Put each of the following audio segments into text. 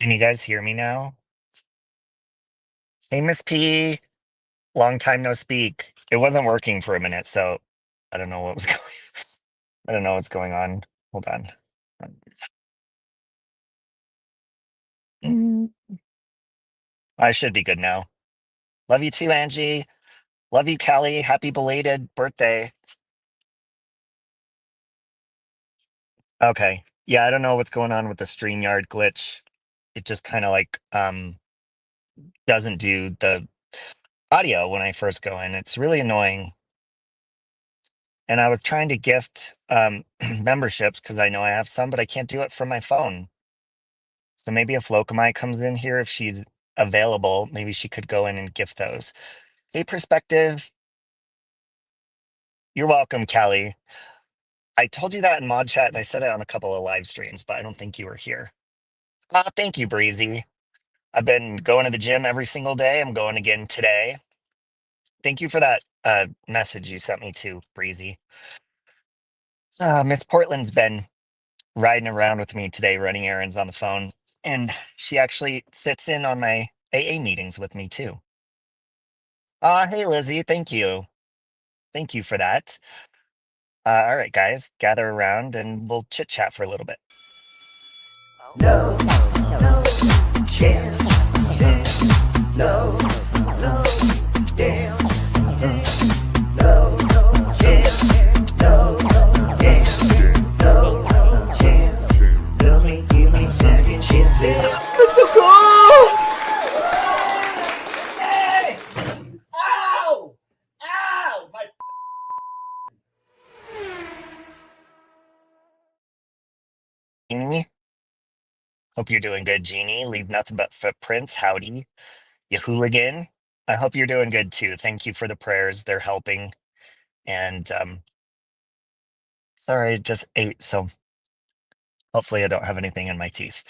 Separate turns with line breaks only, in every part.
Can you guys hear me now? Hey, Miss P. Long time no speak. It wasn't working for a minute, so I don't know what was going. I don't know what's going on. Hold on. Mm. I should be good now. Love you too, Angie. Love you, Kelly. Happy belated birthday. Okay. Yeah, I don't know what's going on with the StreamYard glitch. It just kind of like doesn't do the audio when I first go in. It's really annoying. And I was trying to gift memberships because I know I have some, but I can't do it from my phone. So maybe if Lokamai comes in here, if she's available, maybe she could go in and gift those. Hey, Perspective. You're welcome, Callie. I told you that in Mod Chat and I said it on a couple of live streams, but I don't think you were here. Thank you, Breezy. I've been going to the gym every single day. I'm going again today. Thank you for that message you sent me too, Breezy. Miss Portland's been riding around with me today, running errands on the phone, and she actually sits in on my AA meetings with me too. Hey, Lizzie. Thank you. Thank you for that. All right, guys, gather around and we'll chit chat for a little bit.
No, no chance. No, no dance. No, no chance. No, no dance. No, no chance. Give me second chances. That's so cool! Hey! Ow! Ow! My
Jeannie, hope you're doing good, Jeannie. Leave nothing but footprints. Howdy, you hooligan. I hope you're doing good too. Thank you for the prayers. They're helping. And sorry, I just ate, so hopefully I don't have anything in my teeth.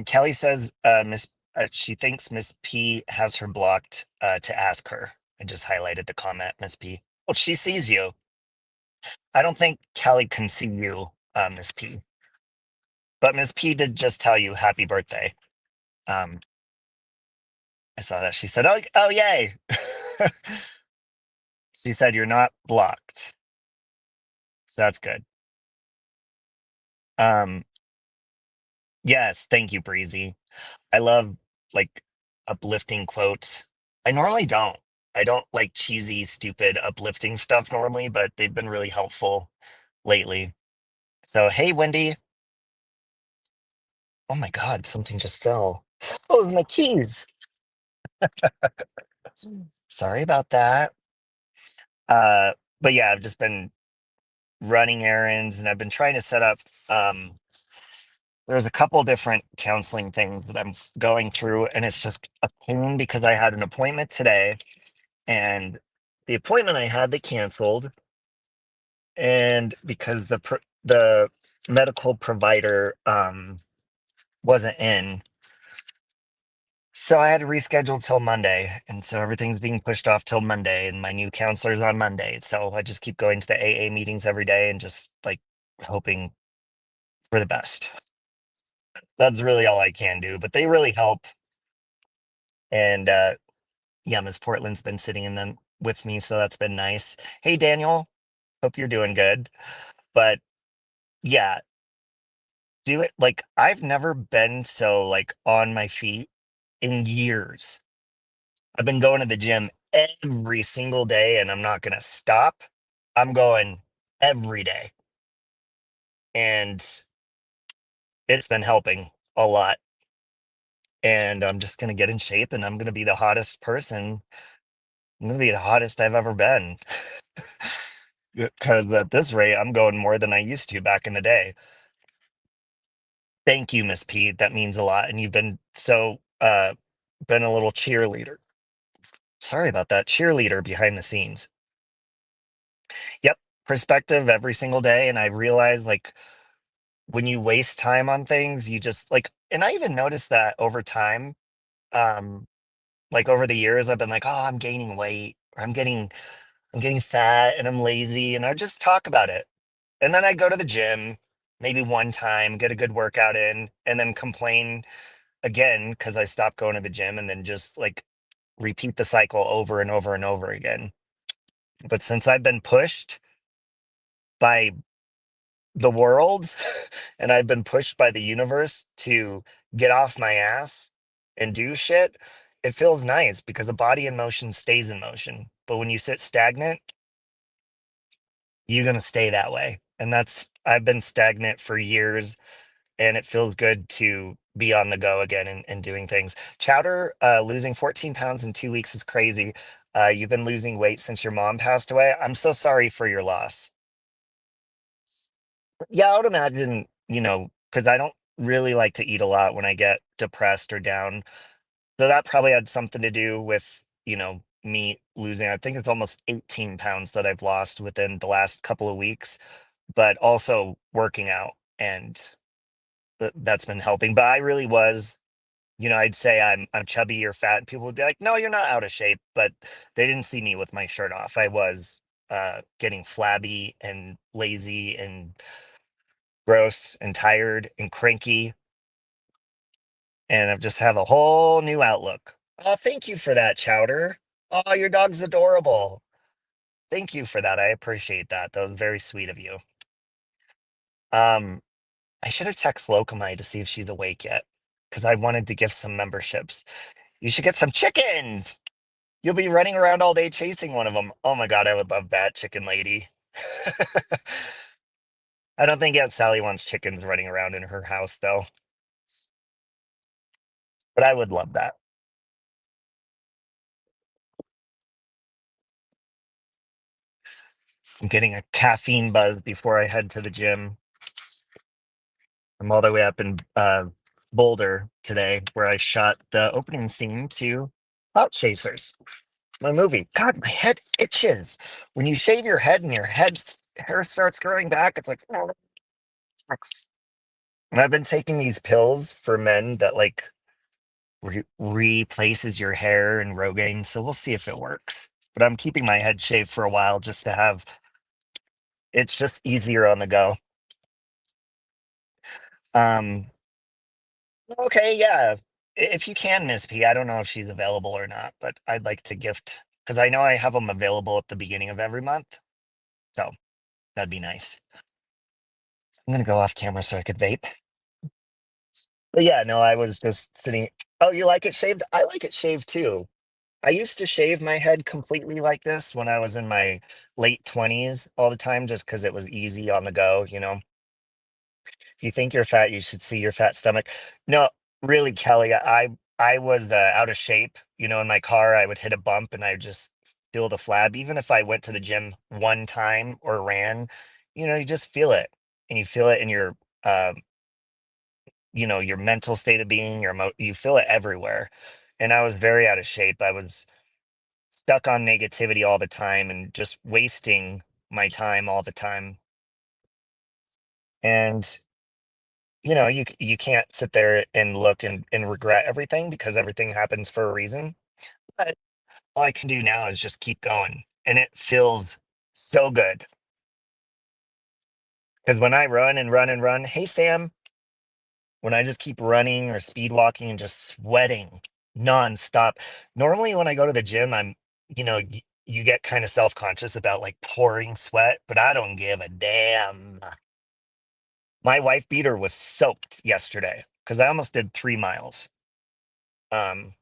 Kelly says Miss she thinks Miss P has her blocked to ask her. I just highlighted the comment, Miss P. Well, she sees you. I don't think Kelly can see you, Miss P. But Miss P did just tell you happy birthday. Um, I saw that. She said, oh, yay. She said you're not blocked. So that's good. Um, yes, thank you, Breezy. I love like uplifting quotes. I normally don't. I don't like cheesy, stupid, uplifting stuff normally, but they've been really helpful lately. So, hey, Wendy. Oh my God, something just fell. Oh, it was my keys. Sorry about that. Uh, but yeah, I've just been running errands and I've been trying to set up. There's a couple different counseling things that I'm going through, and it's just a pain because I had an appointment today, and the appointment I had they canceled, and because the medical provider wasn't in, so I had to reschedule till Monday, and so everything's being pushed off till Monday, and my new counselor's on Monday, so I just keep going to the AA meetings every day and just like hoping for the best. That's really all I can do, but they really help. And yeah, Miss Portland's been sitting in them with me, so that's been nice. Hey, Daniel, hope you're doing good. But yeah, do it. Like I've never been so like on my feet in years. I've been going to the gym every single day, and I'm not gonna stop. I'm going every day, and it's been helping a lot. And I'm just gonna get in shape, and I'm gonna be the hottest person. I'm gonna be the hottest I've ever been. Because at this rate, I'm going more than I used to back in the day. Thank you, Miss P. That means a lot. And you've been so been a little cheerleader. Sorry about that. Cheerleader behind the scenes. Yep. Perspective every single day. And I realize like when you waste time on things, you just like, and I even noticed that over time. Um, like over the years, I've been like, oh, I'm gaining weight, or I'm getting fat and I'm lazy, and I just talk about it. And then I go to the gym maybe one time, get a good workout in, and then complain again because I stopped going to the gym and then just like repeat the cycle over and over and over again. But since I've been pushed by the world and I've been pushed by the universe to get off my ass and do shit, it feels nice because the body in motion stays in motion. But when you sit stagnant, you're going to stay that way. And I've been stagnant for years and it feels good to be on the go again and doing things. Chowder, losing 14 pounds in 2 weeks is crazy. You've been losing weight since your mom passed away. I'm so sorry for your loss. Yeah, I would imagine, because I don't really like to eat a lot when I get depressed or down. So that probably had something to do with, me losing. I think it's almost 18 pounds that I've lost within the last couple of weeks, but also working out. And that's been helping. But I really was, I'd say I'm chubby or fat, and people would be like, "No, you're not out of shape." But they didn't see me with my shirt off. I was getting flabby and lazy and gross and tired and cranky, and I just have a whole new outlook. Oh, thank you for that, Chowder. Oh, your dog's adorable. Thank you for that. I appreciate that. That was very sweet of you. Um, I should have texted Locomai to see if she's awake yet, because I wanted to give some memberships. You should get some chickens. You'll be running around all day chasing one of them. Oh my God, I would love that, chicken lady. I don't think Aunt Sally wants chickens running around in her house, though, but I would love that. I'm getting a caffeine buzz before I head to the gym. I'm all the way up in Boulder today, where I shot the opening scene to Clout Chasers, my movie. God, my head itches. When you shave your head and your hair starts growing back, it's like, oh. And I've been taking these pills for men that like replaces your hair and Rogaine, so we'll see if it works. But I'm keeping my head shaved for a while just to have it's just easier on the go. Um, okay, yeah. If you can, Miss P, I don't know if she's available or not, but I'd like to gift because I know I have them available at the beginning of every month. So that'd be nice. I'm gonna go off camera so I could vape. But yeah, no, I was just sitting. Oh, you like it shaved? I like it shaved too. I used to shave my head completely like this when I was in my late 20s all the time, just because it was easy on the go. If you think you're fat, you should see your fat stomach. No, really, Kelly, I was out of shape. In my car, I would hit a bump and I would just feel the flab. Even if I went to the gym one time or ran, you just feel it, and you feel it in uh, your mental state of being. You feel it everywhere. And I was very out of shape. I was stuck on negativity all the time and just wasting my time all the time. And you can't sit there and look and regret everything because everything happens for a reason. But all I can do now is just keep going. And it feels so good. Because when I run and run and run, hey Sam, when I just keep running or speed walking and just sweating nonstop. Normally when I go to the gym, you get kind of self-conscious about like pouring sweat, but I don't give a damn. My wife beater was soaked yesterday because I almost did 3 miles. Um,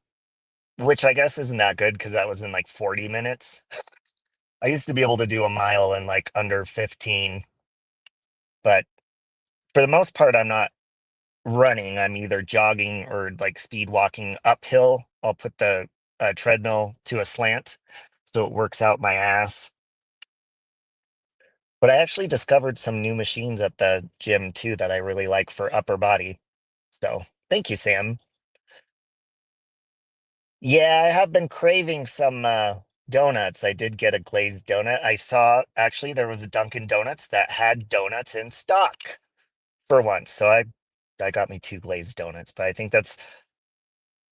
which I guess isn't that good because that was in like 40 minutes. I used to be able to do a mile in like under 15, but for the most part, I'm not running. I'm either jogging or like speed walking uphill. I'll put the treadmill to a slant so it works out my ass. But I actually discovered some new machines at the gym too that I really like for upper body. So thank you, Sam. Yeah, I have been craving some donuts. I did get a glazed donut. I saw actually there was a Dunkin' Donuts that had donuts in stock for once. So I got me two glazed donuts, but I think that's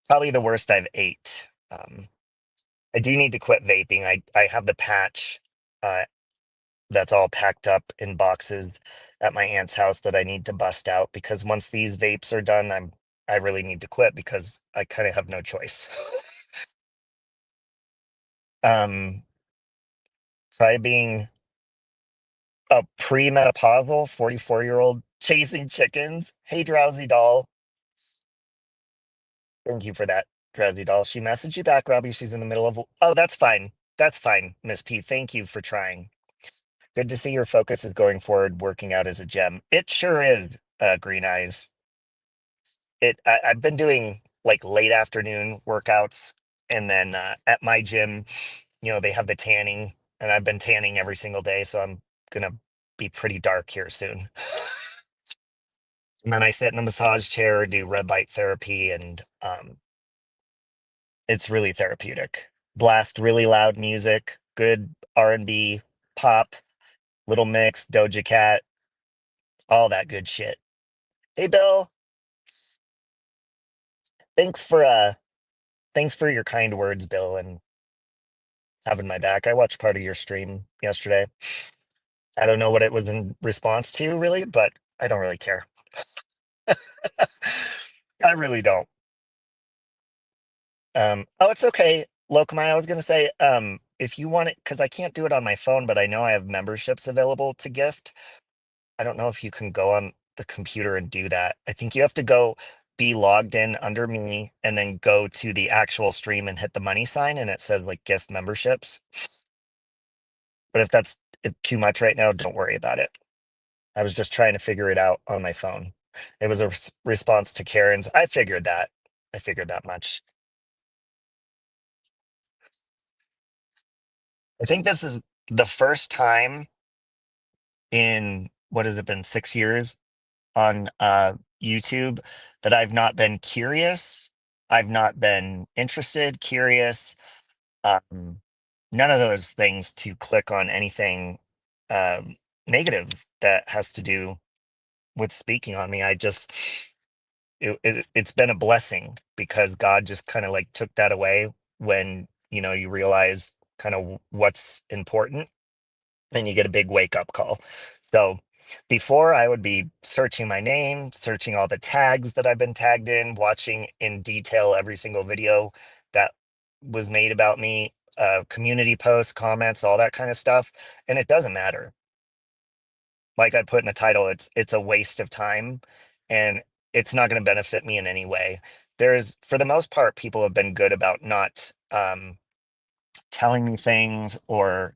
probably the worst I've ate. I do need to quit vaping. I have the patch. that's all packed up in boxes at my aunt's house that I need to bust out because once these vapes are done, I really need to quit because I kind of have no choice. um, so I being a premenopausal 44-year-old chasing chickens. Hey, drowsy doll. Thank you for that, drowsy doll. She messaged you back, Robbie. She's in the middle of. Oh, that's fine. That's fine, Miss P. Thank you for trying. Good to see your focus is going forward, working out as a gem. It sure is, Green Eyes. I've been doing like late afternoon workouts, and then at my gym, they have the tanning, and I've been tanning every single day, so I'm gonna be pretty dark here soon. And then I sit in a massage chair, do red light therapy, and it's really therapeutic. Blast really loud music, good R&B, pop, Little Mix, Doja Cat, all that good shit. Hey Bill, thanks for uh thanks for your kind words, Bill, and having my back. I watched part of your stream yesterday. I don't know what it was in response to really, but I don't really care. I really don't. Oh, it's okay. Lokamai, I was gonna say, if you want it, because I can't do it on my phone, but I know I have memberships available to gift. I don't know if you can go on the computer and do that. I think you have to go be logged in under me and then go to the actual stream and hit the money sign and it says like gift memberships. But if that's too much right now, don't worry about it. I was just trying to figure it out on my phone. It was a response to Karen's. I figured that. I figured that much. I think this is the first time in what has it been, 6 years on YouTube that I've not been curious. I've not been interested, curious. Um, None of those things to click on anything negative that has to do with speaking on me. It's been a blessing because God just kind of like took that away when you realize kind of what's important and you get a big wake up call. So before I would be searching my name, searching all the tags that I've been tagged in, watching in detail every single video that was made about me, community posts, comments, all that kind of stuff. And it doesn't matter. Like I put in the title, it's a waste of time and it's not going to benefit me in any way. For the most part, people have been good about not telling me things or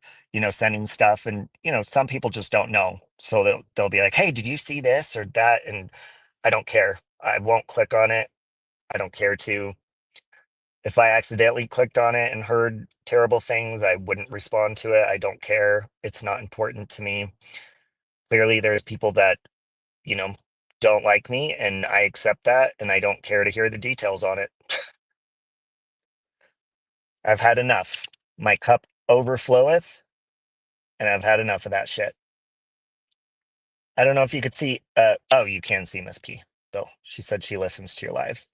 sending stuff, and some people just don't know, so they'll be like, hey, did you see this or that? And I don't care. I won't click on it. I don't care to. If I accidentally clicked on it and heard terrible things, I wouldn't respond to it. I don't care. It's not important to me. Clearly there's people that you know don't like me, and I accept that, and I don't care to hear the details on it. I've had enough. My cup overfloweth, and I've had enough of that shit. I don't know if you could see. Oh, you can see Miss P. Though she said she listens to your lives.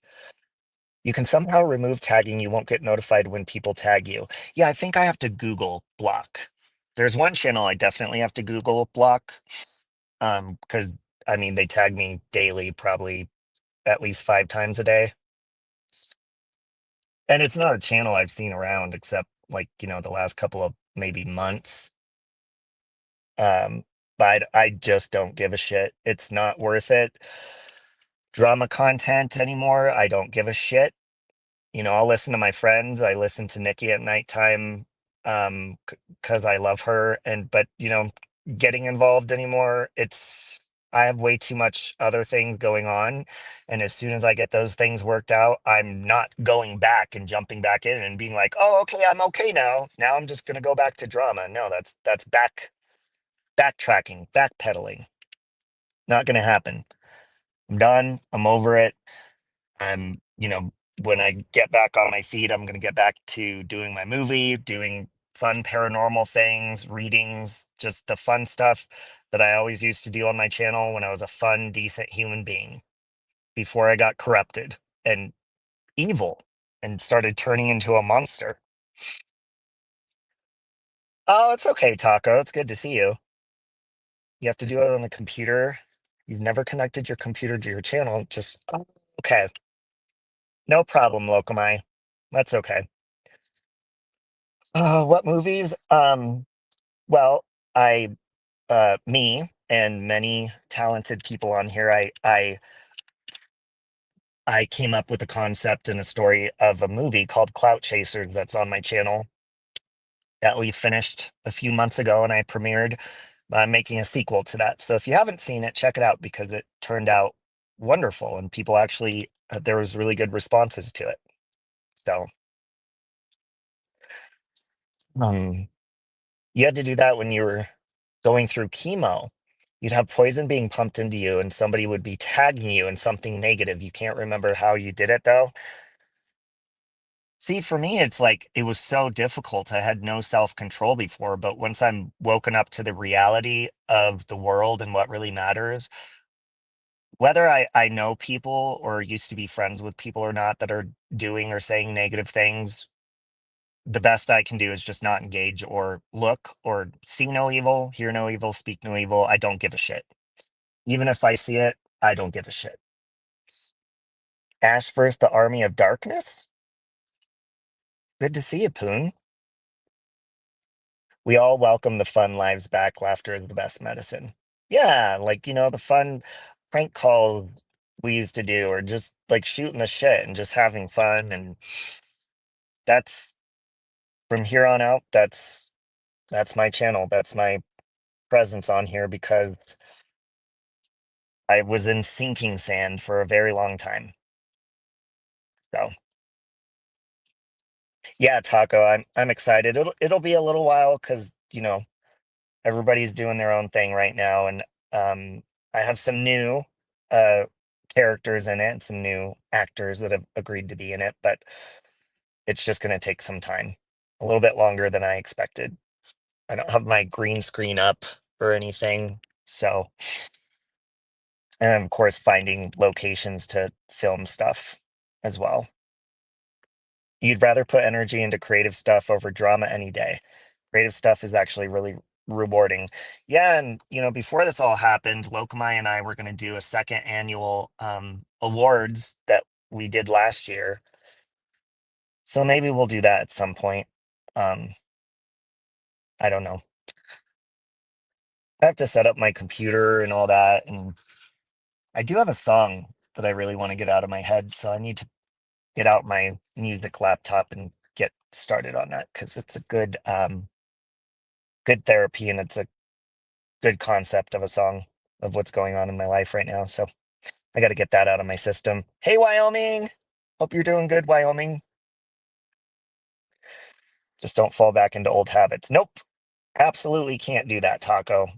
You can somehow remove tagging. You won't get notified when people tag you. Yeah, I think I have to Google block. There's one channel I definitely have to Google block. Because I mean they tag me daily, probably at least 5 times a day, and it's not a channel I've seen around except like the last couple of maybe months. Um, but I just don't give a shit. It's not worth it. Drama content anymore. I don't give a shit. I'll listen to my friends. I listen to Nikki at nighttime because I love her. But getting involved anymore, I have way too much other things going on. And as soon as I get those things worked out, I'm not going back and jumping back in and being like, oh, okay, I'm okay now. Now I'm just gonna go back to drama. No, that's backtracking, backpedaling. Not gonna happen. I'm done. I'm over it. When I get back on my feet, I'm going to get back to doing my movie, doing fun paranormal things, readings, just the fun stuff that I always used to do on my channel when I was a fun, decent human being before I got corrupted and evil and started turning into a monster. Oh, it's okay, Taco. It's good to see you. You have to do it on the computer. You've never connected your computer to your channel. Just oh, okay. No problem, Locomai. That's okay. What movies? Well, me and many talented people on here, I came up with a concept and a story of a movie called Clout Chasers that's on my channel that we finished a few months ago, and I premiered making a sequel to that. So if you haven't seen it, check it out because it turned out wonderful, and people actually there was really good responses to it. So um, you had to do that when you were going through chemo. You'd have poison being pumped into you, and somebody would be tagging you in something negative. You can't remember how you did it though. See, for me, it's like it was so difficult. I had no self-control before, but once I'm woken up to the reality of the world and what really matters, whether I know people or used to be friends with people or not that are doing or saying negative things, the best I can do is just not engage or look or see no evil, hear no evil, speak no evil. I don't give a shit. Even if I see it, I don't give a shit. Ash versus the Army of Darkness? Good to see you, Poon. We all welcome the fun lives back. Laughter is the best medicine. Yeah, like, the fun prank calls we used to do, or just like shooting the shit and just having fun. And that's from here on out, that's my channel. That's my presence on here because I was in sinking sand for a very long time. So yeah, Taco, I'm excited. It'll be a little while because, everybody's doing their own thing right now, and I have some new uh characters in it, some new actors that have agreed to be in it, but it's just going to take some time, a little bit longer than I expected. I don't have my green screen up or anything, so and of course finding locations to film stuff as well. You'd rather put energy into creative stuff over drama any day. Creative stuff is actually really rewarding. Yeah, and before this all happened, Lokamai and I were going to do a second annual awards that we did last year. So maybe we'll do that at some point. Um, I don't know. I have to set up my computer and all that, and I do have a song that I really want to get out of my head, so I need to get out my music laptop and get started on that because it's a good therapy, and it's a good concept of a song of what's going on in my life right now. So I got to get that out of my system. Hey, Wyoming. Hope you're doing good, Wyoming. Just don't fall back into old habits. Nope. Absolutely can't do that, Taco.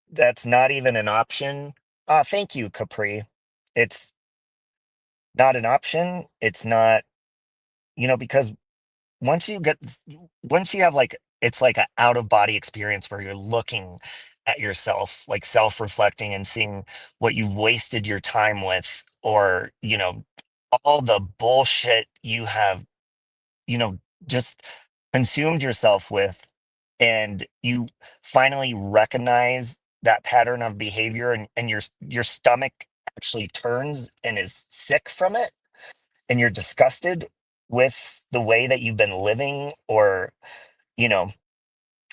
That's not even an option. Thank you, Capri. It's not an option. It's not, because once you get, once you have like, it's like an out of body experience where you're looking at yourself, like self reflecting and seeing what you've wasted your time with, or, all the bullshit you have, you know, just consumed yourself with, and you finally recognize that pattern of behavior, and your stomach actually turns and is sick from it, and you're disgusted with the way that you've been living or, you know,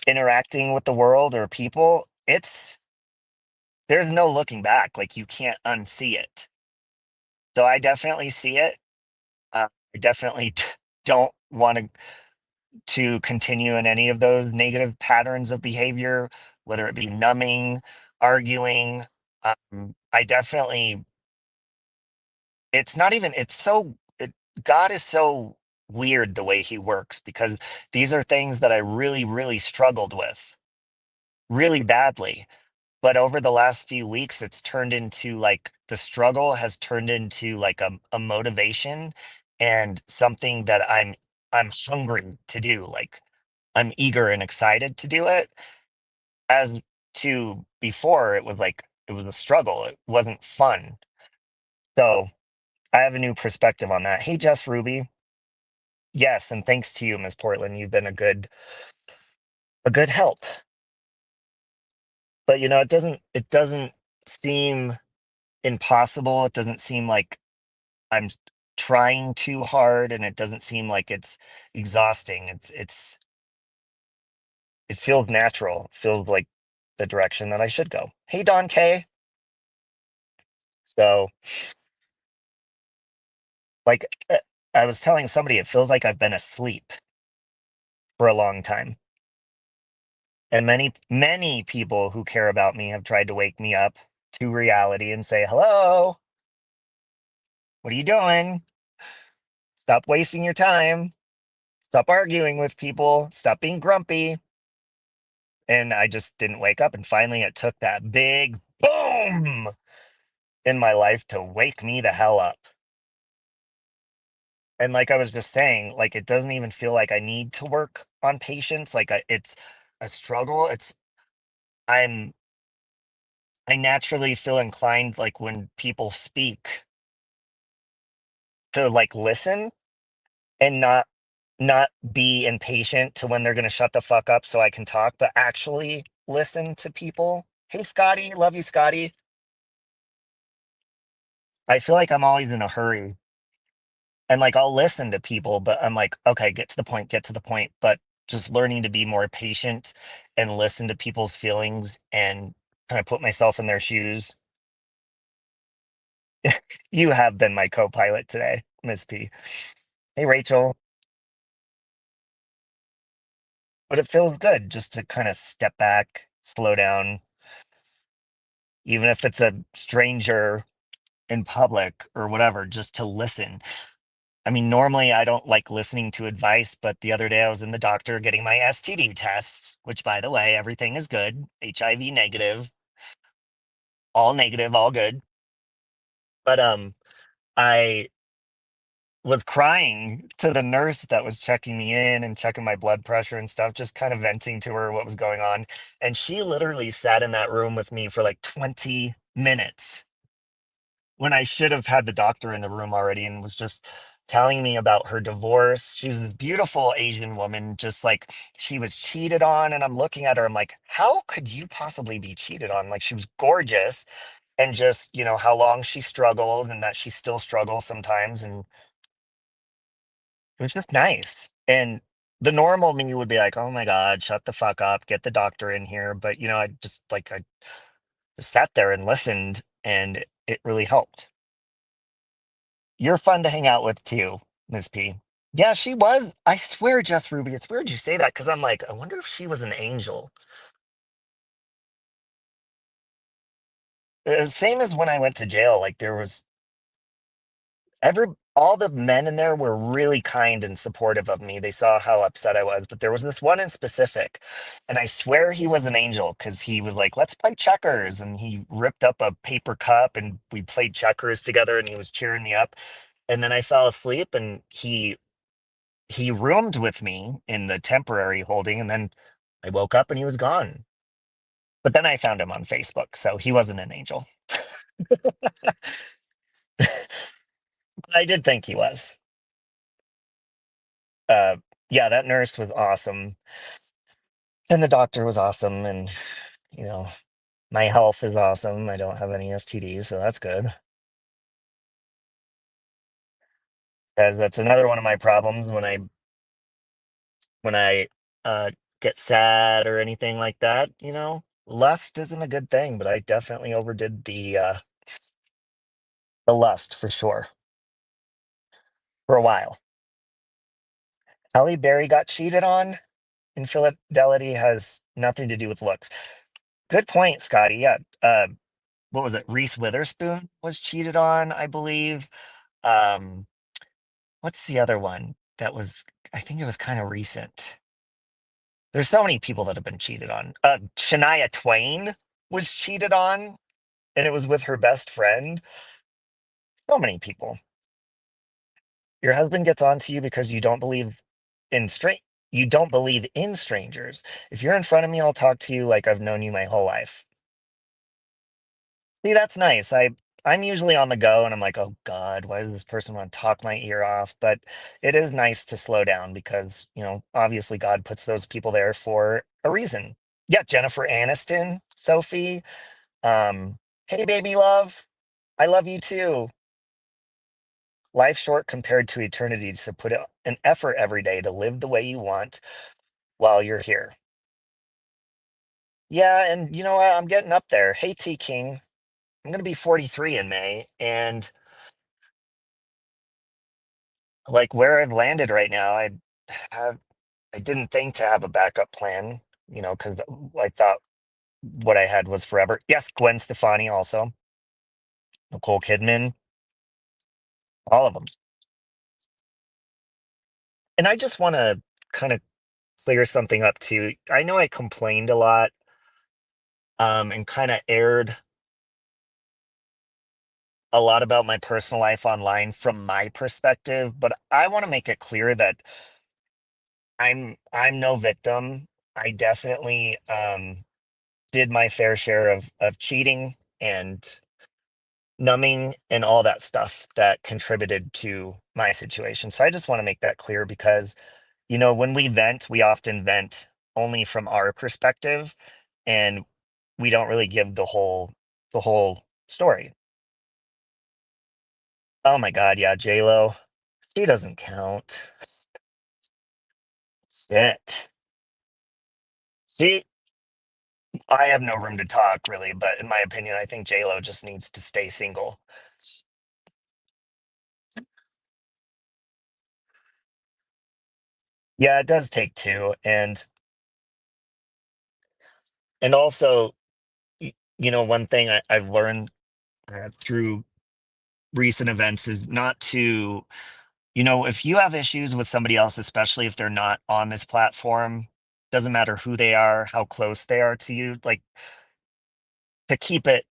interacting with the world or people, there's no looking back. Like you can't unsee it. So I definitely see it. I definitely don't want to continue in any of those negative patterns of behavior, whether it be numbing, arguing. I definitely, it's not even, it's so, God is so weird the way he works because these are things that I really, really struggled with really badly. But over the last few weeks, it's turned into like the struggle has turned into like a motivation and something that I'm hungry to do. Like I'm eager and excited to do it. As to before, it was like it was a struggle. It wasn't fun. So I have a new perspective on that. Hey, Jess Ruby. Yes, and thanks to you, Miss Portland. You've been a good help. but it doesn't seem impossible. It doesn't seem like I'm trying too hard, and it doesn't seem like it's exhausting. It feels natural. It feels like the direction that I should go. Hey, Don K. So, like, I was telling somebody, it feels like I've been asleep for a long time. And many people who care about me have tried to wake me up to reality and say, hello, what are you doing? Stop wasting your time. Stop arguing with people. Stop being grumpy. And I just didn't wake up. And finally, it took that big boom in my life to wake me the hell up. And like I was just saying, like it doesn't even feel like I need to work on patience. It's a struggle. I'm I naturally feel inclined, like when people speak, to like listen and not be impatient to when they're going to shut the fuck up so I can talk, but actually listen to people. Hey, Scotty, love you, Scotty. I feel like I'm always in a hurry, and like I'll listen to people, but I'm like, okay, get to the point, get to the point. But just learning to be more patient and listen to people's feelings and kind of put myself in their shoes. You have been my co-pilot today, Miss P. Hey, Rachel. But it feels good just to kind of step back, slow down, even if it's a stranger in public or whatever, just to listen. I mean, normally I don't like listening to advice, but the other day I was in the doctor getting my STD tests, which by the way, everything is good. HIV negative, all good. But I was crying to the nurse that was checking me in and checking my blood pressure and stuff, just kind of venting to her what was going on. And she literally sat in that room with me for like 20 minutes when I should have had the doctor in the room already, and was just telling me about her divorce. She was a beautiful Asian woman, just like she was cheated on. And I'm looking at her, I'm like, how could you possibly be cheated on? Like she was gorgeous, and just, how long she struggled and that she still struggles sometimes. And it was just nice. And the normal me would be like, oh my God, shut the fuck up, get the doctor in here. But, I just sat there and listened, and it really helped. You're fun to hang out with too, Miss P. Yeah, she was. I swear, Jess Ruby, it's weird you say that because I'm like, I wonder if she was an angel. Same as when I went to jail, like there was every all the men in there were really kind and supportive of me. They saw how upset I was, but there was this one in specific, and I swear he was an angel because he was like, "Let's play checkers," and he ripped up a paper cup and we played checkers together, and he was cheering me up. And then I fell asleep, and he roomed with me in the temporary holding, and then I woke up and he was gone. But then I found him on Facebook, so he wasn't an angel. But I did think he was. Uh, yeah, that nurse was awesome, and the doctor was awesome, and you know, my health is awesome. I don't have any STDs, so that's good. As that's another one of my problems when I uh, get sad or anything like that. Lust isn't a good thing, but I definitely overdid the lust for sure for a while. Halle Berry got cheated on. Infidelity has nothing to do with looks. Good point, Scotty. Yeah. What was it? Reese Witherspoon was cheated on, I believe. Um, what's the other one that was? I think it was kind of recent. There's so many people that have been cheated on. Shania Twain was cheated on, and it was with her best friend. So many people. Your husband gets on to you because you don't believe in strangers. If you're in front of me, I'll talk to you like I've known you my whole life. See, that's nice. I'm usually on the go and I'm like, oh God, why does this person want to talk my ear off? But it is nice to slow down because, obviously God puts those people there for a reason. Yeah, Jennifer Aniston, Sophie. Hey, baby love. I love you too. Life short compared to eternity, so put an effort every day to live the way you want while you're here. Yeah, and you know what? I'm getting up there. Hey, T King. I'm going to be 43 in May, and like where I've landed right now, have I didn't think to have a backup plan, because I thought what I had was forever. Yes, Gwen Stefani also, Nicole Kidman, all of them. And I just want to kind of clear something up too. I know I complained a lot, and kind of aired a lot about my personal life online from my perspective, but I want to make it clear that I'm no victim. I definitely did my fair share of cheating and numbing and all that stuff that contributed to my situation. So I just want to make that clear because, when we vent, we often vent only from our perspective and we don't really give the whole story. Oh my God, yeah, J Lo. She doesn't count. Shit. See, I have no room to talk really, but in my opinion, I think J Lo just needs to stay single. Yeah, it does take two, and also, one thing I've learned through recent events is not to, if you have issues with somebody else, especially if they're not on this platform, doesn't matter who they are, how close they are to you, like to keep it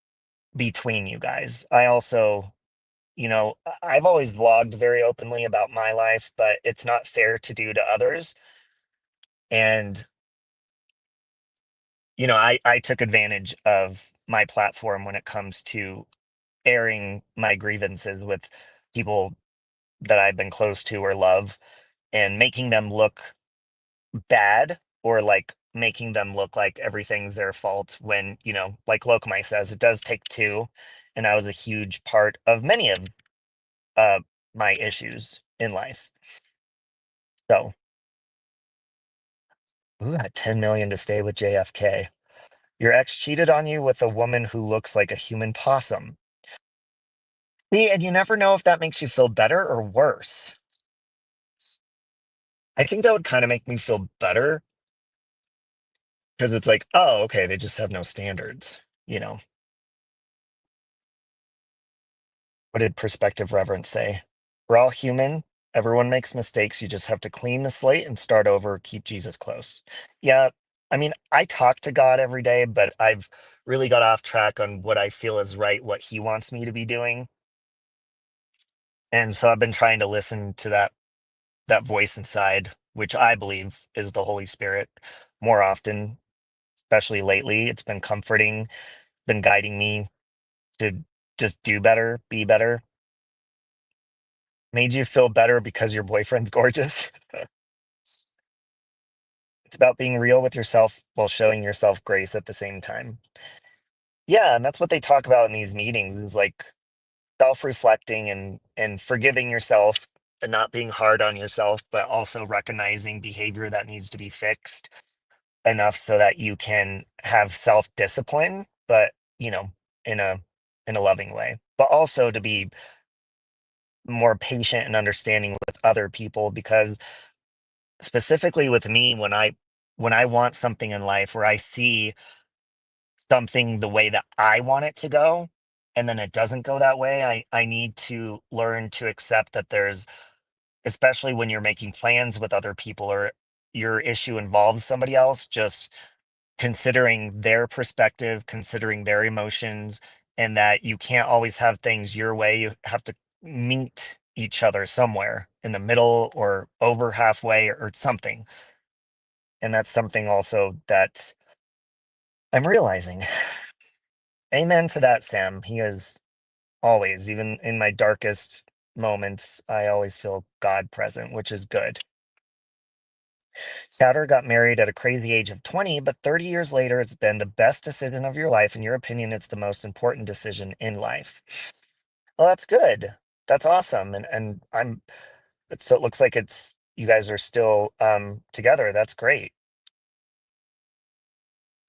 between you guys. I also, I've always vlogged very openly about my life, but it's not fair to do to others. And, I took advantage of my platform when it comes to airing my grievances with people that I've been close to or love and making them look bad or like making them look like everything's their fault when, like Lokmai says, it does take two. And I was a huge part of many of uh, my issues in life. So, who got 10 million to stay with JFK? Your ex cheated on you with a woman who looks like a human possum. See, and you never know if that makes you feel better or worse. I think that would kind of make me feel better because it's like, oh, okay, they just have no standards. What did Perspective Reverence say? We're all human. Everyone makes mistakes. You just have to clean the slate and start over. Keep Jesus close. Yeah. I mean, I talk to God every day, but I've really got off track on what I feel is right, what He wants me to be doing. And so I've been trying to listen to that voice inside, which I believe is the Holy Spirit more often, especially lately. It's been comforting, been guiding me to just do better, be better. Made you feel better because your boyfriend's gorgeous. It's about being real with yourself while showing yourself grace at the same time. Yeah, and that's what they talk about in these meetings is like self-reflecting and forgiving yourself and not being hard on yourself, but also recognizing behavior that needs to be fixed enough so that you can have self-discipline, but in a loving way. But also to be more patient and understanding with other people because specifically with me when I want something in life where I see something the way that I want it to go and then it doesn't go that way, I need to learn to accept that there's especially when you're making plans with other people or your issue involves somebody else, just considering their perspective, considering their emotions, and that you can't always have things your way. You have to meet each other somewhere in the middle or over halfway or something. And that's something also that I'm realizing. Amen to that, Sam. He is always, even in my darkest moments, I always feel God present, which is good. Souter got married at a crazy age of 20, but 30 years later, it's been the best decision of your life. In your opinion, it's the most important decision in life. Well, that's good. That's awesome. And so it looks like it's you guys are still together. That's great.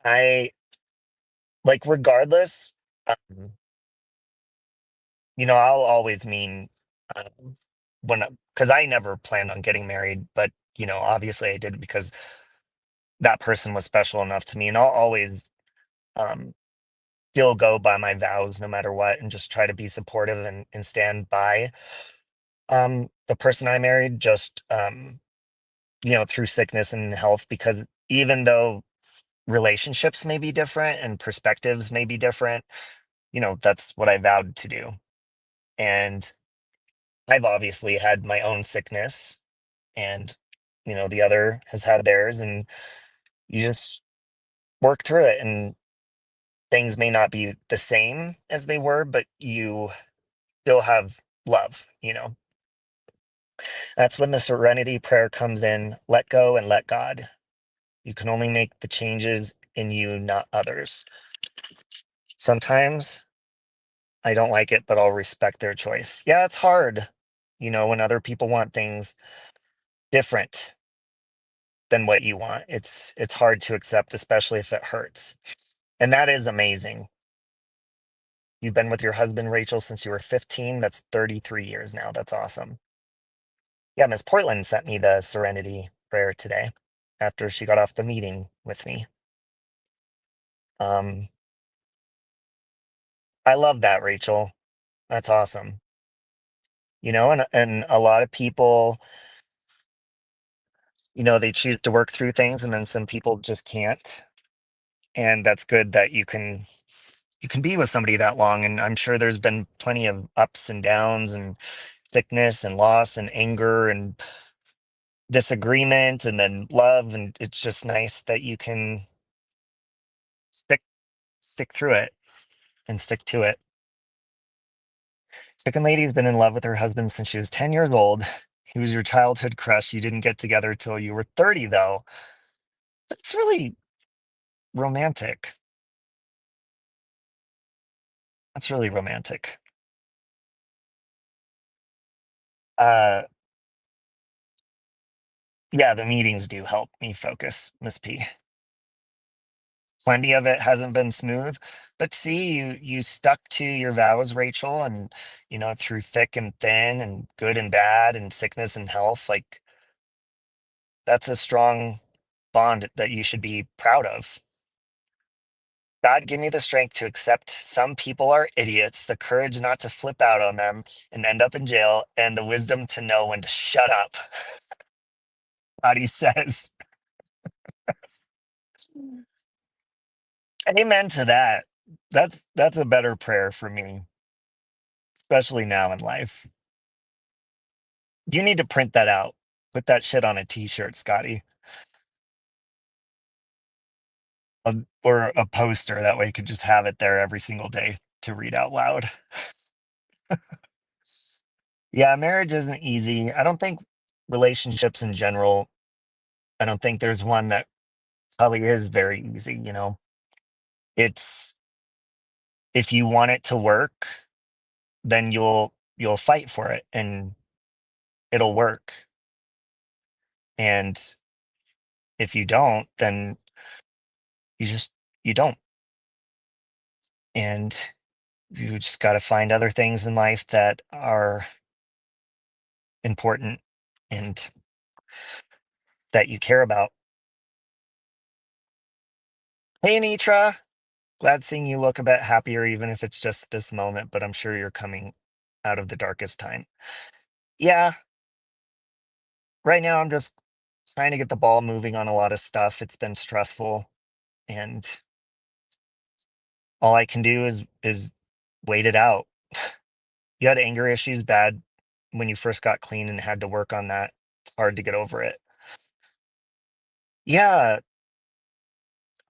I like regardless, um, I'll always mean um, when because I never planned on getting married, but obviously I did because that person was special enough to me, and I'll always um, still go by my vows no matter what, and just try to be supportive and stand by the person I married, just through sickness and health, because even though relationships may be different and perspectives may be different, that's what I vowed to do. And I've obviously had my own sickness, and the other has had theirs, and you just work through it, and things may not be the same as they were, but you still have love. That's when the serenity prayer comes in. Let go and let God. You can only make the changes in you, not others. Sometimes I don't like it, but I'll respect their choice. Yeah, it's hard, when other people want things different than what you want. It's hard to accept, especially if it hurts. And that is amazing. You've been with your husband, Rachel, since you were 15. That's 33 years now. That's awesome. Yeah, Miss Portland sent me the serenity prayer today after she got off the meeting with me. Um, I love that, Rachel. That's awesome. And a lot of people, they choose to work through things, and then some people just can't. And that's good that you can be with somebody that long. And I'm sure there's been plenty of ups and downs and sickness and loss and anger and disagreement and then love. And it's just nice that you can stick through it and stick to it. Second lady's been in love with her husband since she was 10 years old. He was your childhood crush. You didn't get together till you were 30, though. That's really romantic. That's really romantic. Uh, yeah, the meetings do help me focus, Miss P. Plenty of it hasn't been smooth, but see, you stuck to your vows, Rachel, and through thick and thin and good and bad and sickness and health, like that's a strong bond that you should be proud of. God, give me the strength to accept some people are idiots, the courage not to flip out on them and end up in jail, and the wisdom to know when to shut up. God, he says. Amen to that. That's a better prayer for me, especially now in life. You need to print that out. Put that shit on a t-shirt, Scotty. Or a poster. That way you could just have it there every single day to read out loud. Yeah, marriage isn't easy. I don't think relationships in general, I don't think there's one that probably is very easy. It's if you want it to work, then you'll fight for it and it'll work. And if you don't, then you don't. And you just got to find other things in life that are important and that you care about. Hey, Anitra. Glad seeing you look a bit happier, even if it's just this moment, but I'm sure you're coming out of the darkest time. Yeah, right now I'm just trying to get the ball moving on a lot of stuff. It's been stressful, and all I can do is wait it out. You had anger issues bad when you first got clean and had to work on that. It's hard to get over it. Yeah,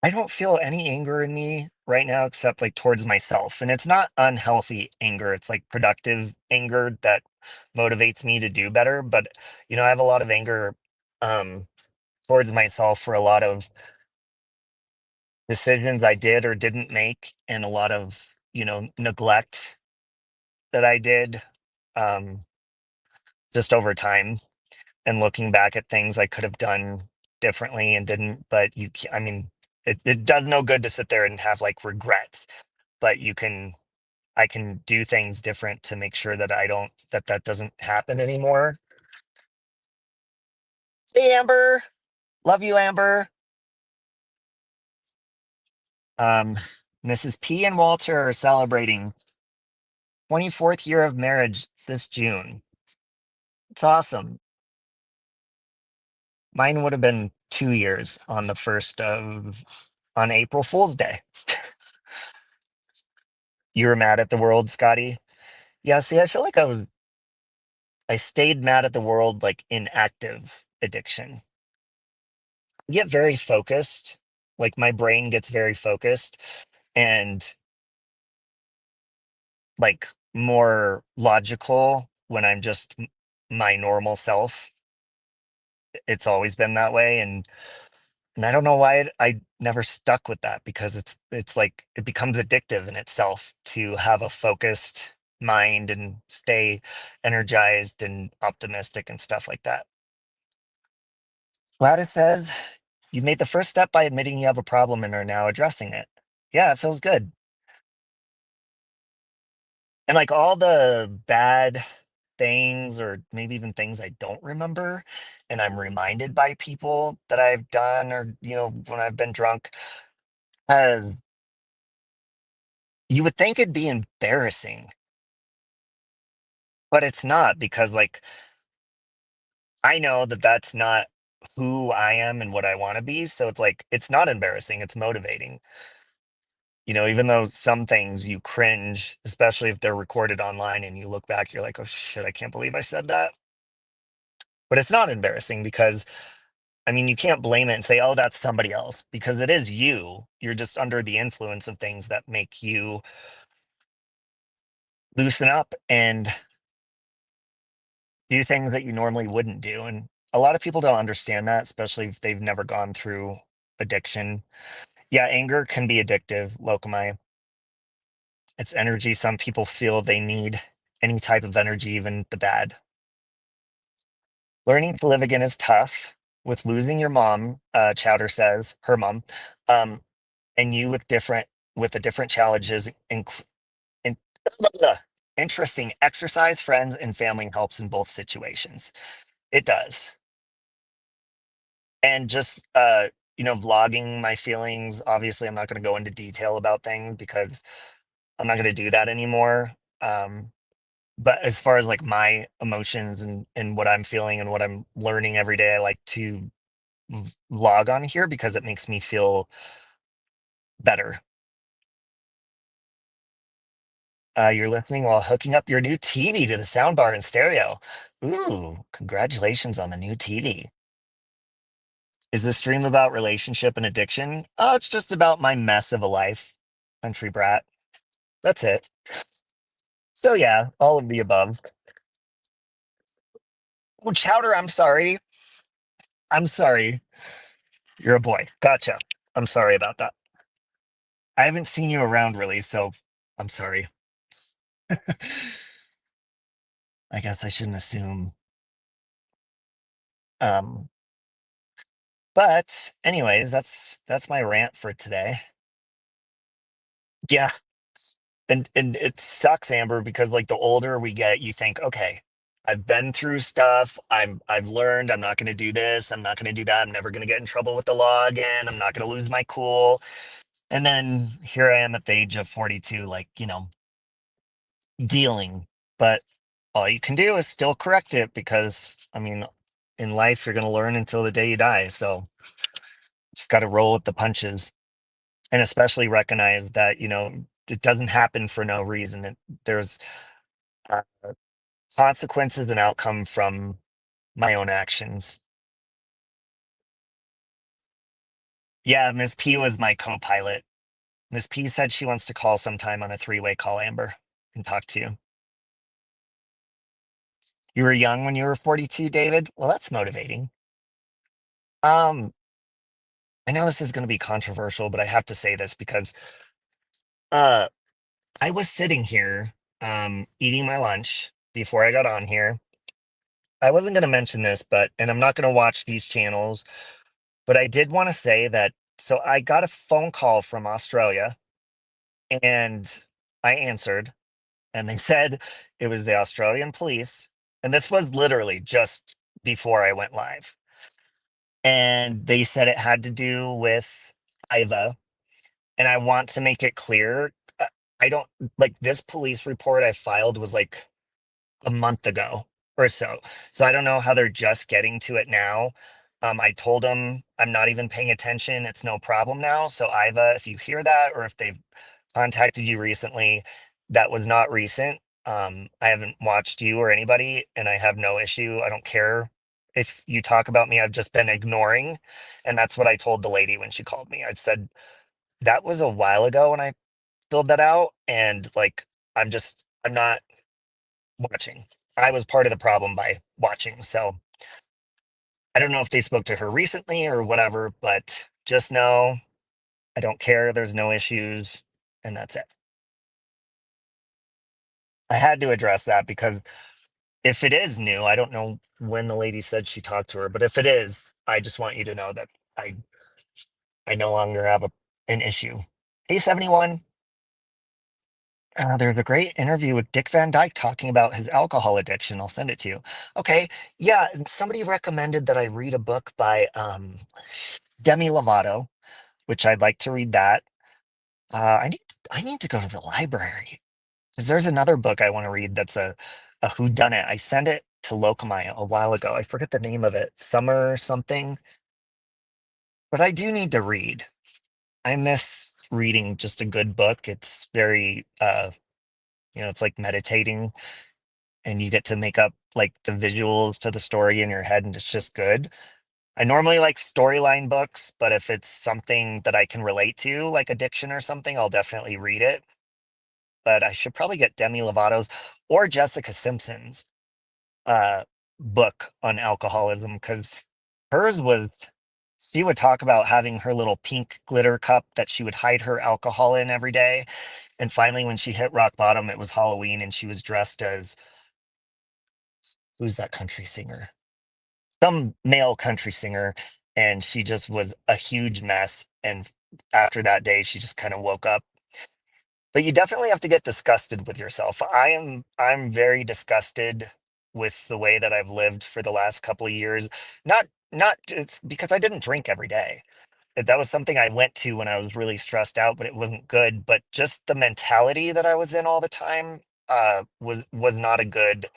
I don't feel any anger in me right now except like towards myself. And it's not unhealthy anger. It's like productive anger that motivates me to do better. But I have a lot of anger um towards myself for a lot of decisions I did or didn't make, and a lot of, neglect that I did, um, just over time, and looking back at things I could have done differently and didn't. But I mean, it does no good to sit there and have like regrets, but I can do things different to make sure that that doesn't happen anymore. Hey, Amber. Love you, Amber. Um, Mrs. P and Walter are celebrating 24th year of marriage this June. It's awesome. Mine would have been 2 years on April Fool's Day. You were mad at the world, Scotty? Yeah, see, I feel like I stayed mad at the world like in active addiction. I get very focused, like my brain gets very focused and like more logical when I'm just my normal self. It's always been that way, and I don't know why I never stuck with that, because it's like it becomes addictive in itself to have a focused mind and stay energized and optimistic and stuff like that. Gladys says, "You made the first step by admitting you have a problem and are now addressing it." Yeah, it feels good. And like all the bad things, or maybe even things I don't remember, and I'm reminded by people that I've done, or, when I've been drunk, uh, you would think it'd be embarrassing, but it's not, because like I know that that's not who I am and what I want to be. So it's like, it's not embarrassing, it's motivating. Even though some things you cringe, especially if they're recorded online and you look back, you're like, oh shit, I can't believe I said that. But it's not embarrassing, because I mean, you can't blame it and say, oh, that's somebody else, because it is you. You're just under the influence of things that make you loosen up and do things that you normally wouldn't do. And a lot of people don't understand that, especially if they've never gone through addiction. Yeah, anger can be addictive, Lokamai. It's energy some people feel they need, any type of energy, even the bad. Learning to live again is tough. With losing your mom, Chowder says, her mom, um, and you with the different challenges, in, interesting. Exercise, friends, and family helps in both situations. It does. And just vlogging my feelings. Obviously, I'm not going to go into detail about things, because I'm not going to do that anymore. Um, but as far as like my emotions and what I'm feeling and what I'm learning every day, I like to vlog on here because it makes me feel better. You're listening while hooking up your new TV to the soundbar and stereo. Ooh, congratulations on the new TV. Is this stream about relationship and addiction? Oh, it's just about my mess of a life. Country brat. That's it. So yeah, all of the above. Oh, Chowder, I'm sorry. I'm sorry. You're a boy. Gotcha. I'm sorry about that. I haven't seen you around really, so I'm sorry. I guess I shouldn't assume. Um, but anyways, that's my rant for today. Yeah, and it sucks, Amber, because like the older we get, you think, okay, I've been through stuff. I've learned I'm not going to do this. I'm not going to do that. I'm never going to get in trouble with the law again. I'm not going to lose my cool. And then here I am at the age of 42, like, dealing. But all you can do is still correct it, because I mean, in life you're going to learn until the day you die. So just got to roll with the punches, and especially recognize that, it doesn't happen for no reason. There's uh, consequences and outcome from my own actions. Yeah, Miss P was my co-pilot. Miss P said she wants to call sometime on a three-way call, Amber, and talk to you. You were young when you were 42, David? Well, that's motivating. Um, I know this is going to be controversial, but I have to say this because uh I was sitting here eating my lunch before I got on here. I wasn't going to mention this, but and I'm not going to watch these channels, but I did want to say that so I got a phone call from Australia and I answered and they said it was the Australian police and this was literally just before I went live. And they said it had to do with Iva. And I want to make it clear, I don't like this police report I filed was like a month ago or so. So I don't know how they're just getting to it now. I told them I'm not even paying attention. It's no problem now. So Iva, if you hear that or if they've contacted you recently, that was not recent. I haven't watched you or anybody, and I have no issue. I don't care if you talk about me. I've just been ignoring, and that's what I told the lady when she called me. I said that was a while ago when I filled that out, and like I'm not watching. I was part of the problem by watching. So I don't know if they spoke to her recently or whatever, but just know I don't care. There's no issues, and that's it. I had to address that because if it is new, I don't know when the lady said she talked to her, but if it is, I just want you to know that I I no longer have an issue. Hey, 71. There's a great interview with Dick Van Dyke talking about his alcohol addiction. I'll send it to you. Okay. Yeah. And somebody recommended that I read a book by Demi Lovato, which I'd like to read that. I need to go to the library because there's another book I want to read that's a whodunit. I sent it to Locomai a while ago. I forget the name of it, Summer something, but I do need to read. I miss reading just a good book. It's very it's like meditating and you get to make up like the visuals to the story in your head and it's just good. I normally like storyline books, but if it's something that I can relate to, like addiction or something, I'll definitely read it. But I should probably get Demi Lovato's or Jessica Simpson's book on alcoholism because hers was she would talk about having her little pink glitter cup that she would hide her alcohol in every day. And finally, when she hit rock bottom, it was Halloween and she was dressed as who's that country singer? Some male country singer, and she just was a huge mess. And after that day, she just kind of woke up. But you definitely have to get disgusted with yourself. I'm very disgusted with the way that I've lived for the last couple of years. Not just because I didn't drink every day. That was something I went to when I was really stressed out, but it wasn't good. But just the mentality that I was in all the time was not a good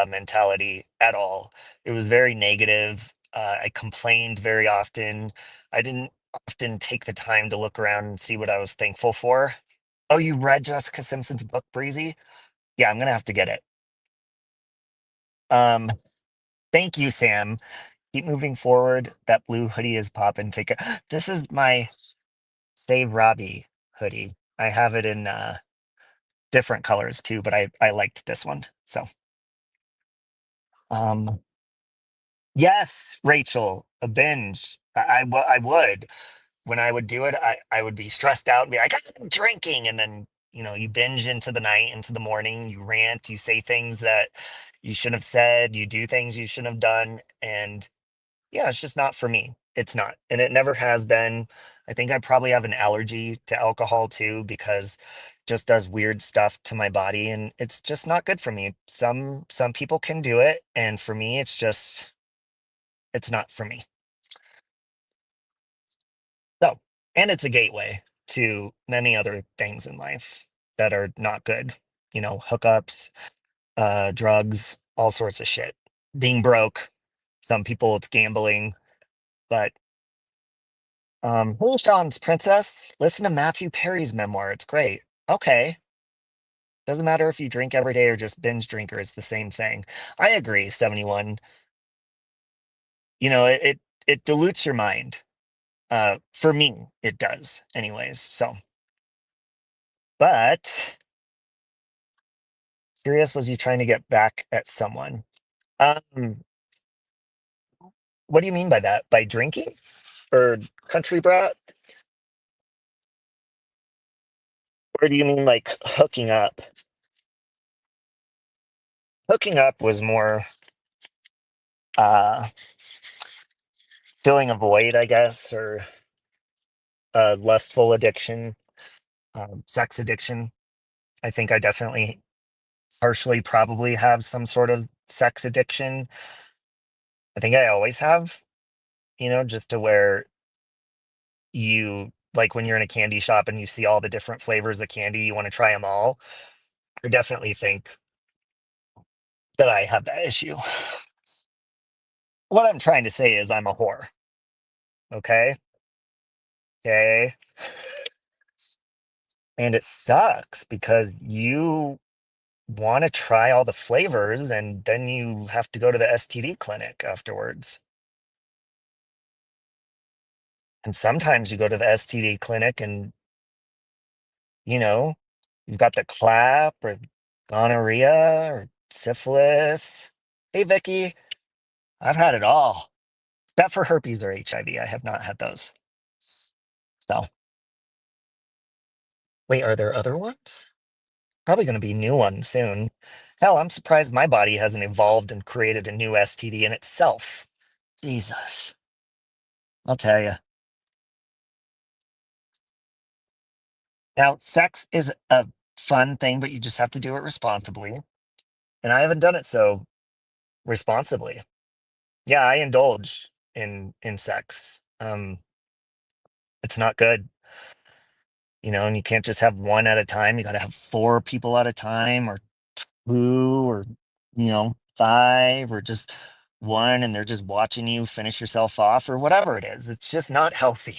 mentality at all. It was very negative. I complained very often. I didn't often take the time to look around and see what I was thankful for. Oh, you read Jessica Simpson's book, Breezy? Yeah, I'm gonna have to get it. Um, Thank you, Sam. Keep moving forward. That blue hoodie is popping. Take it. This is my Save Robbie hoodie. I have it in different colors too, but I liked this one. So, um, yes, Rachel, a binge. I would. When I would do it, I would be stressed out and be like, I'm drinking. And then, you binge into the night, into the morning, you rant, you say things that you shouldn't have said, you do things you shouldn't have done. And yeah, it's just not for me. It's not. And it never has been. I think I probably have an allergy to alcohol too, because it just does weird stuff to my body and it's just not good for me. Some people can do it. And for me, it's not for me. So, and it's a gateway to many other things in life that are not good. Hookups, drugs, all sorts of shit. Being broke. Some people it's gambling, but hey, Sean's princess, listen to Matthew Perry's memoir. It's great. Okay. Doesn't matter if you drink every day or just binge drinker, it's the same thing. I agree, 71. It dilutes your mind. For me, it does, anyways. So, but curious, was you trying to get back at someone? Um, What do you mean by that? By drinking or country brat? Or do you mean like hooking up? Hooking up was more uh filling a void, I guess, or lustful addiction, sex addiction. I think I definitely partially probably have some sort of sex addiction. I think I always have, just to where you like when you're in a candy shop and you see all the different flavors of candy, you want to try them all. I definitely think that I have that issue. What I'm trying to say is I'm a whore. Okay. Okay. And it sucks because you want to try all the flavors and then you have to go to the STD clinic afterwards. And sometimes you go to the STD clinic and, you know, you've got the clap or gonorrhea or syphilis. Hey, Vicky, I've had it all. Except for herpes or HIV. I have not had those. So, wait, are there other ones? Probably going to be new ones soon. Hell, I'm surprised my body hasn't evolved and created a new STD in itself. Jesus. I'll tell you. Now, sex is a fun thing, but you just have to do it responsibly. And I haven't done it so responsibly. Yeah, I indulge in sex. It's not good, and you can't just have one at a time. You got to have four people at a time, or two, or five, or just one, and they're just watching you finish yourself off, or whatever it is. It's just not healthy.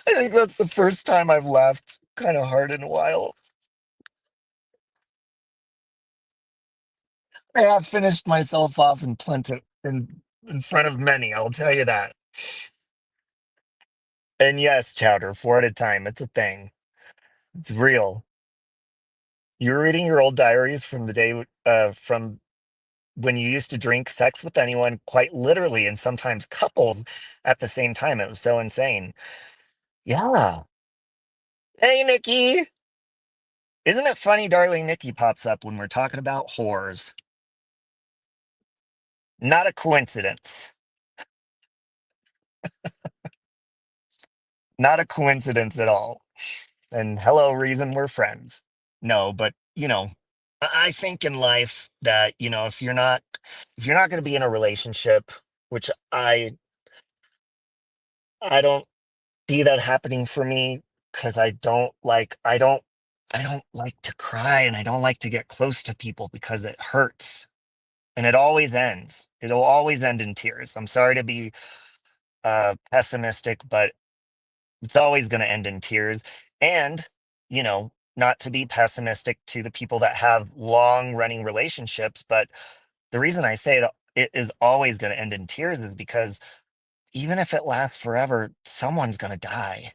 I think that's the first time I've laughed kind of hard in a while. I have finished myself off in plenty in front of many, I'll tell you that. And yes, chowder, four at a time. It's a thing. It's real. You're reading your old diaries from the day from when you used to drink sex with anyone, quite literally, and sometimes couples at the same time. It was so insane. Yeah. Hey, Nikki. Isn't it funny, darling Nikki pops up when we're talking about whores? Not a coincidence. Not a coincidence at all. And hello, reason we're friends. No, but I think in life that, if you're not going to be in a relationship, which I don't see that happening for me because I don't like to cry and I don't like to get close to people because it hurts and it always ends. It'll always end in tears. I'm sorry to be pessimistic, but it's always going to end in tears. And, not to be pessimistic to the people that have long running relationships, but the reason I say it is always going to end in tears is because even if it lasts forever, someone's going to die.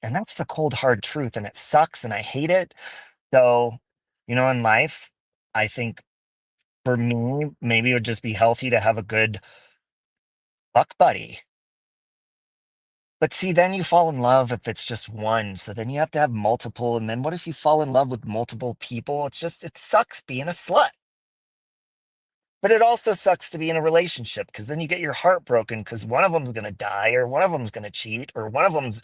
And that's the cold, hard truth. And it sucks and I hate it. So, in life, I think for me, maybe it would just be healthy to have a good fuck buddy. But see, then you fall in love if it's just one. So then you have to have multiple. And then what if you fall in love with multiple people? It sucks being a slut. But it also sucks to be in a relationship because then you get your heart broken because one of them's going to die or one of them's going to cheat or one of them's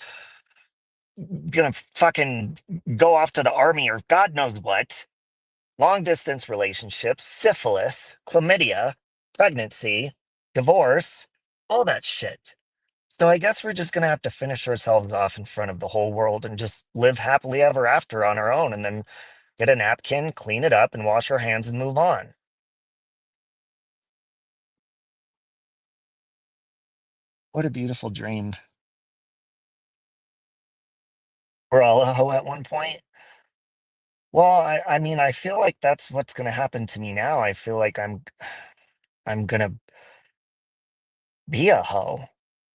going to fucking go off to the army or God knows what. Long distance relationships, syphilis, chlamydia, pregnancy, divorce, all that shit. So I guess we're just going to have to finish ourselves off in front of the whole world and just live happily ever after on our own and then get a napkin, clean it up, and wash our hands and move on. What a beautiful dream. We're all a hoe at one point. Well, I mean, I feel like that's what's going to happen to me now. I feel like I'm going to be a hoe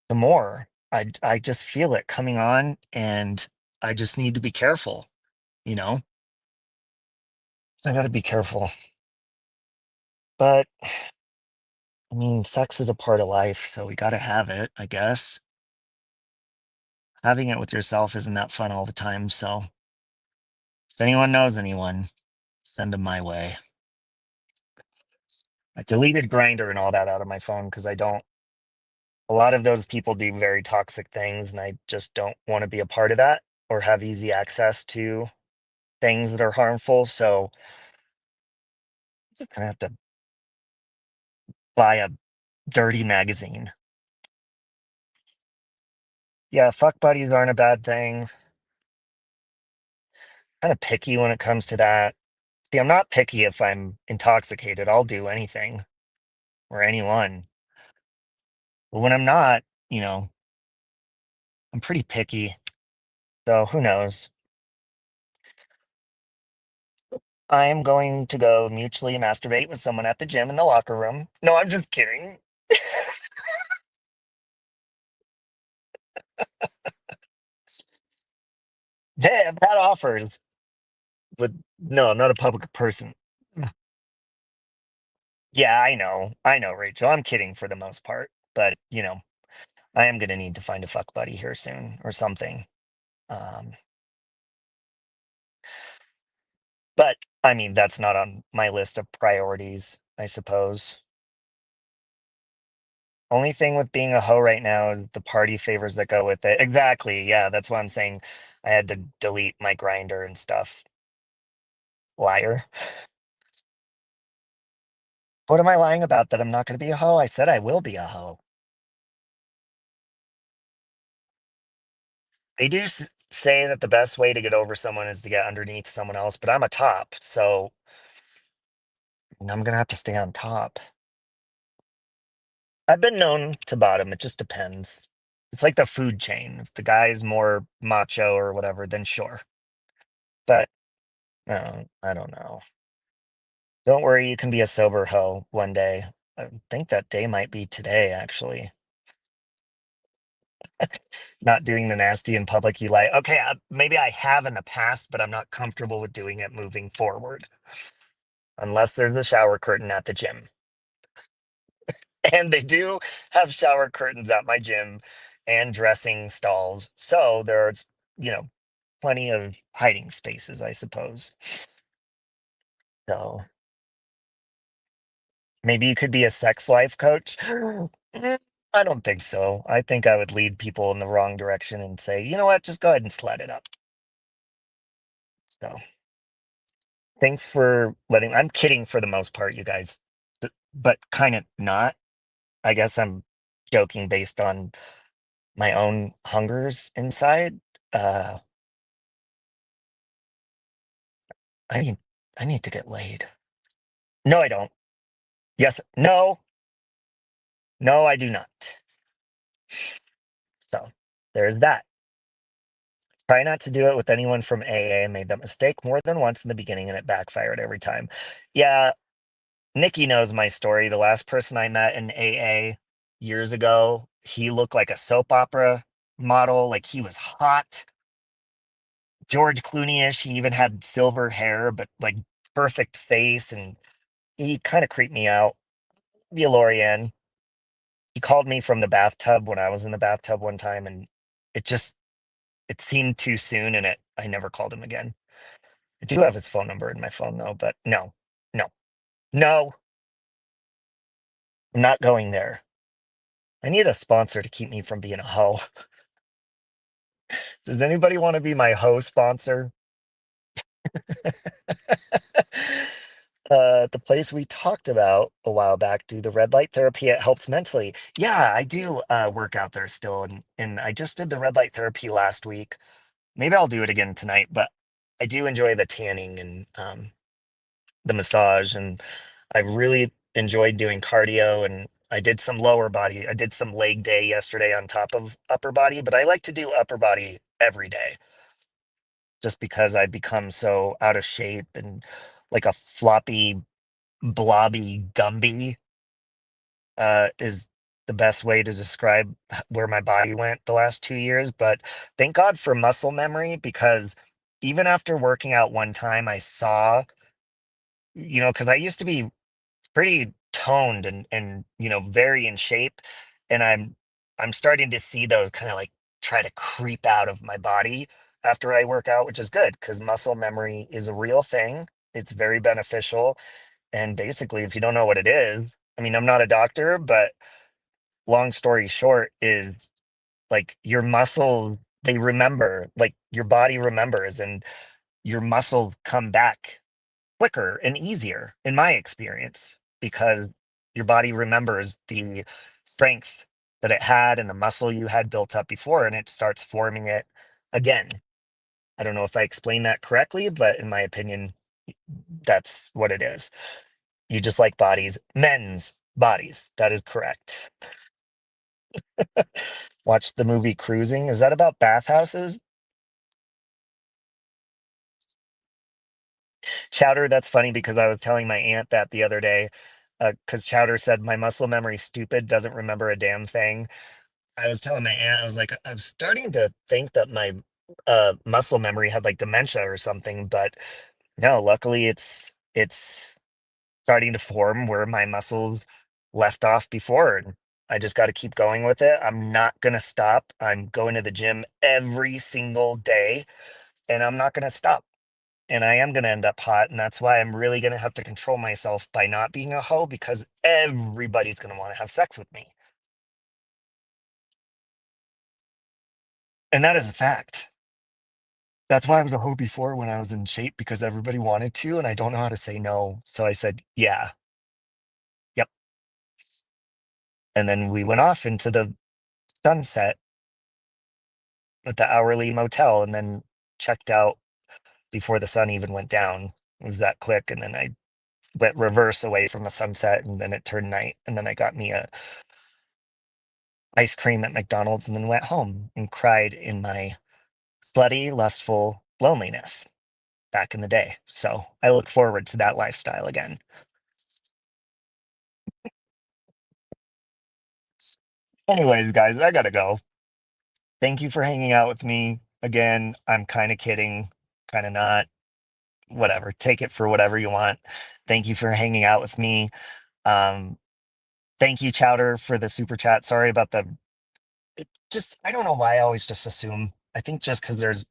the more. I just feel it coming on and I just need to be careful, you know? I got to be careful. But I mean, sex is a part of life, so we gotta have it, I guess. Having it with yourself isn't that fun all the time, so if anyone knows anyone, send them my way. I deleted Grinder and all that out of my phone because I don't. A lot of those people do very toxic things, and I just don't want to be a part of that or have easy access to things that are harmful. So I'm just gonna have to buy a dirty magazine. Yeah, fuck buddies aren't a bad thing. Kind of picky when it comes to that. See, I'm not picky if I'm intoxicated. I'll do anything or anyone. But when I'm not, you know, I'm pretty picky. So who knows? I am going to go mutually masturbate with someone at the gym in the locker room. No, I'm just kidding. Hey, I've had offers, but no, I'm not a public person. Yeah, I know, Rachel. I'm kidding for the most part, but I am gonna need to find a fuck buddy here soon or something. Um, but I mean, that's not on my list of priorities, I suppose. Only thing with being a hoe right now is the party favors that go with it. Exactly. Yeah, that's why I'm saying I had to delete my grinder and stuff. Liar. What am I lying about? That I'm not going to be a hoe? I said I will be a hoe. They do say that the best way to get over someone is to get underneath someone else, but I'm a top, so I'm going to have to stay on top. I've been known to bottom. It just depends. It's like the food chain. If the guy's more macho or whatever, then sure. But no, I don't know. Don't worry, you can be a sober hoe one day. I think that day might be today, actually. Not doing the nasty in public you like. Okay, maybe I have in the past, but I'm not comfortable with doing it moving forward. Unless there's a shower curtain at the gym. And they do have shower curtains at my gym and dressing stalls. So there's, you know, plenty of hiding spaces, I suppose. So maybe you could be a sex life coach. Mm, I don't think so. I think I would lead people in the wrong direction and say, you know what, just go ahead and sled it up. So thanks for letting. I'm kidding for the most part, you guys, but kind of not. I guess I'm joking based on my own hungers inside. Uh, I need, I need to get laid. No, I don't. Yes, no, no, I do not. So there's that. Try not to do it with anyone from AA. I made that mistake more than once in the beginning and it backfired every time. Yeah, Nikki knows my story. The last person I met in AA years ago, he looked like a soap opera model. Like he was hot. George Clooney-ish. He even had silver hair, but like perfect face. And he kind of creeped me out. Via Lorian. He called me from the bathtub when I was in the bathtub one time, and it just it seemed too soon, and I never called him again. I do have his phone number in my phone though, but no, no, no, I'm not going there. I need a sponsor to keep me from being a hoe. Does anybody want to be my hoe sponsor? The place we talked about a while back, do the red light therapy. It helps mentally. Yeah, I do work out there still, and I just did the red light therapy last week. Maybe I'll do it again tonight, but I do enjoy the tanning and the massage, and I really enjoyed doing cardio. And I did some lower body. I did some leg day yesterday on top of upper body, but I like to do upper body every day just because I become so out of shape and like a floppy, blobby Gumby is the best way to describe where my body went the last 2 years. But thank God for muscle memory because even after working out one time, I saw, because I used to be pretty toned and very in shape, and I'm starting to see those kind of like try to creep out of my body after I work out, which is good because muscle memory is a real thing. It's very beneficial. And basically, if you don't know what it is, I mean, I'm not a doctor, but long story short is like your muscles, they remember, like your body remembers, and your muscles come back quicker and easier, in my experience, because your body remembers the strength that it had and the muscle you had built up before, and it starts forming it again. I don't know if I explained that correctly, but in my opinion, that's what it is. You just like bodies, men's bodies. That is correct. Watch the movie Cruising. Is that about bathhouses? Chowder, that's funny because I was telling my aunt that the other day, because Chowder said my muscle memory's stupid, doesn't remember a damn thing. I was telling my aunt, I was like, I'm starting to think that my muscle memory had like dementia or something, but no, luckily it's starting to form where my muscles left off before. And I just got to keep going with it. I'm not going to stop. I'm going to the gym every single day and I'm not going to stop. And I am going to end up hot. And that's why I'm really going to have to control myself by not being a hoe because everybody's going to want to have sex with me. And that is a fact. That's why I was a hoe before when I was in shape because everybody wanted to. And I don't know how to say no. So I said, yeah, yep. And then we went off into the sunset at the hourly motel and then checked out before the sun even went down. It was that quick. And then I went reverse away from the sunset and then it turned night. And then I got me a ice cream at McDonald's and then went home and cried in my slutty, lustful loneliness back in the day. So I look forward to that lifestyle again. Anyways, guys, I gotta go. Thank you for hanging out with me again. I'm kind of kidding, kind of not. Whatever. Take it for whatever you want. Thank you for hanging out with me. Um, Thank you, Chowder, for the super chat. Sorry about just I don't know why I always just assume. I think just because there's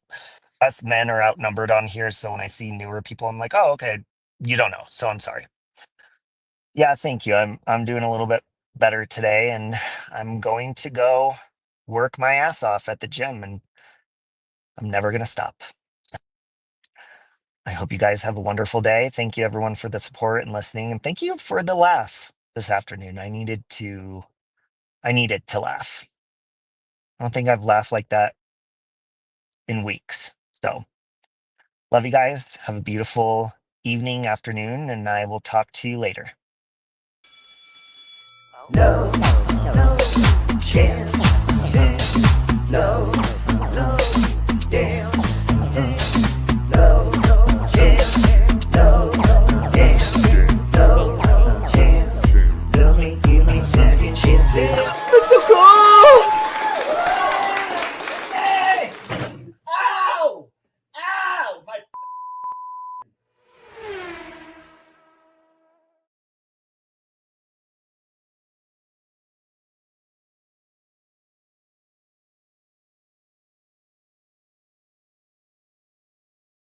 us men are outnumbered on here, so when I see newer people, I'm like, oh, okay, you don't know, so I'm sorry. Yeah, thank you. I'm doing a little bit better today, and I'm going to go work my ass off at the gym, and I'm never gonna stop. I hope you guys have a wonderful day. Thank you, everyone, for the support and listening, and thank you for the laugh this afternoon. I needed to laugh. I don't think I've laughed like that in weeks. So, love you guys. Have a beautiful evening, afternoon, and I will talk to you later.
No, no chance. No, no dance.